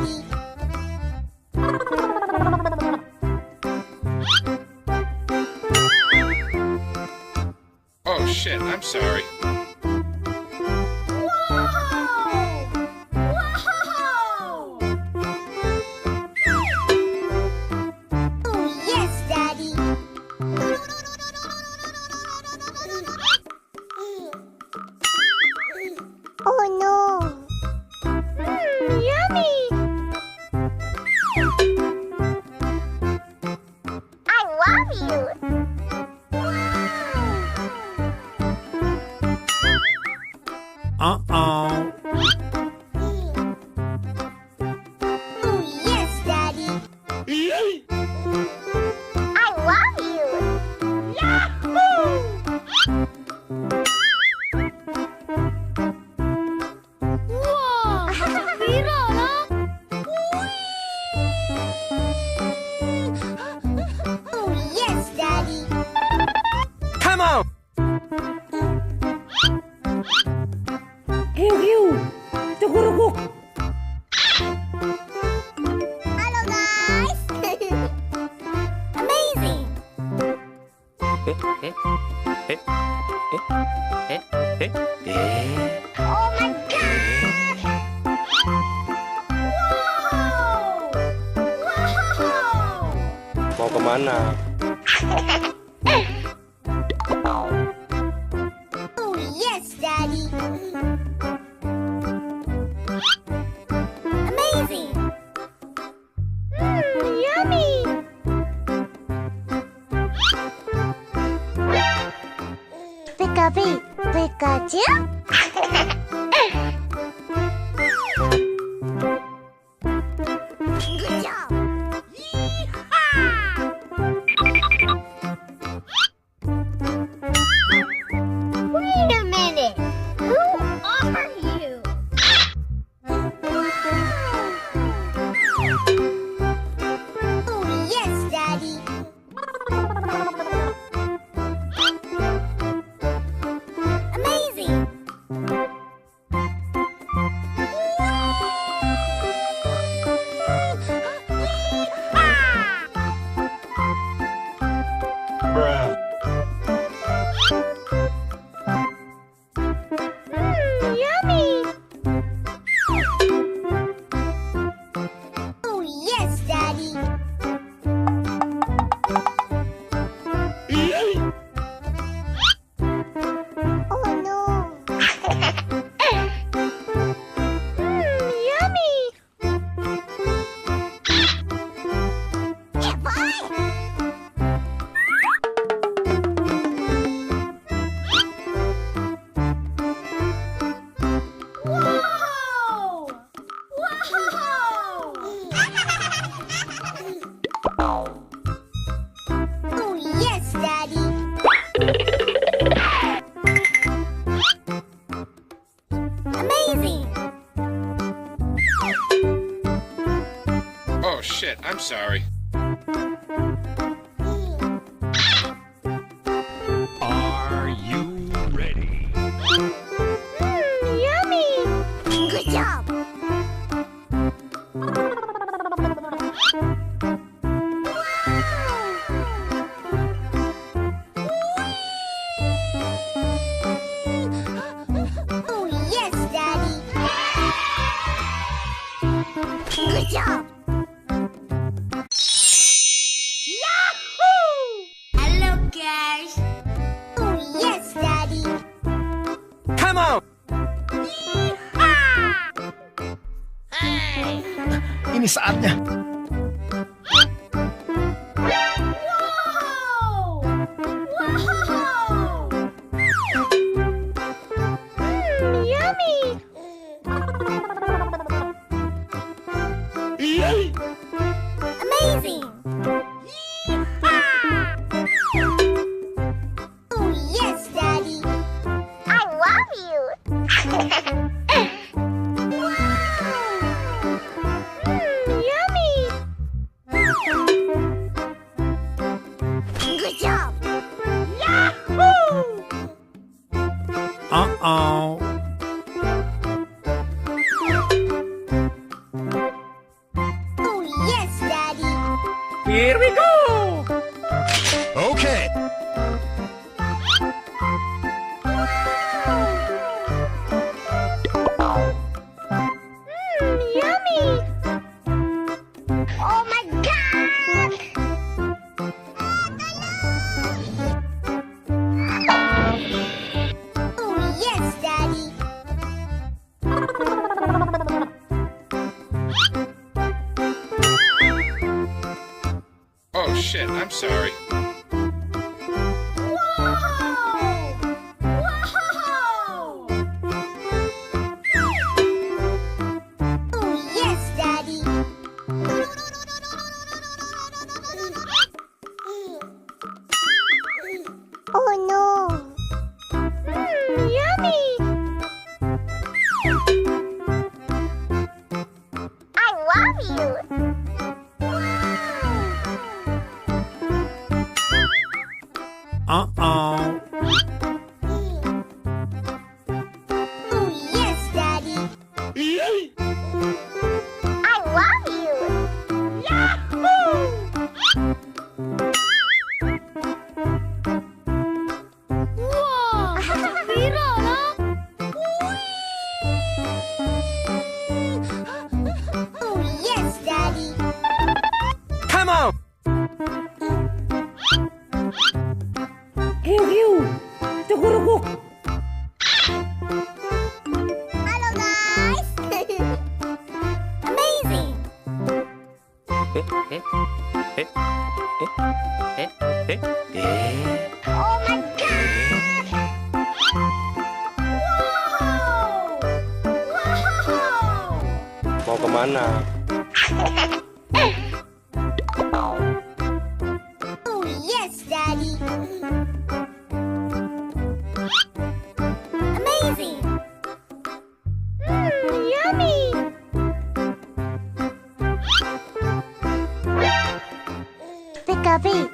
Daddy. Oh shit, I'm sorry. Mau kemana? Oh yes, Daddy. Amazing. Yummy. Pikachu, Pikachu. Good job. Wait a minute. Who are you? Oh yes, Daddy. Amazing. Bruh. Yummy! Oh yes, Daddy! Oh no! Yummy! Yeah, boy! Whoa! Whoa! Oh yes, Daddy! Amazing! Oh shit, I'm sorry. Are you ready? Yummy! Good job! Oh yes, Daddy! Good job! Yahoo! Hello, guys! Oh yes, Daddy! Come on! Hey! Ini saatnya. Whoa! Whoa! Yummy! Amazing! Oh yes, Daddy! I love you! Yummy! Good job! Yahoo! Uh-oh. Here we go. Okay. Yummy! Oh my god! Oh yes, Daddy! Oh shit, I'm sorry. Oh no! Yummy! I love you! Uh-oh. Oh yes, Daddy! I love you! Yahoo! Wow! Biro loh! Oh yes, Daddy! Come on! Hello guys! Amazing! Oh my god! Wow! Wow! Mau kemana? Oh yes, Daddy! Amazing! Yummy! Guppy,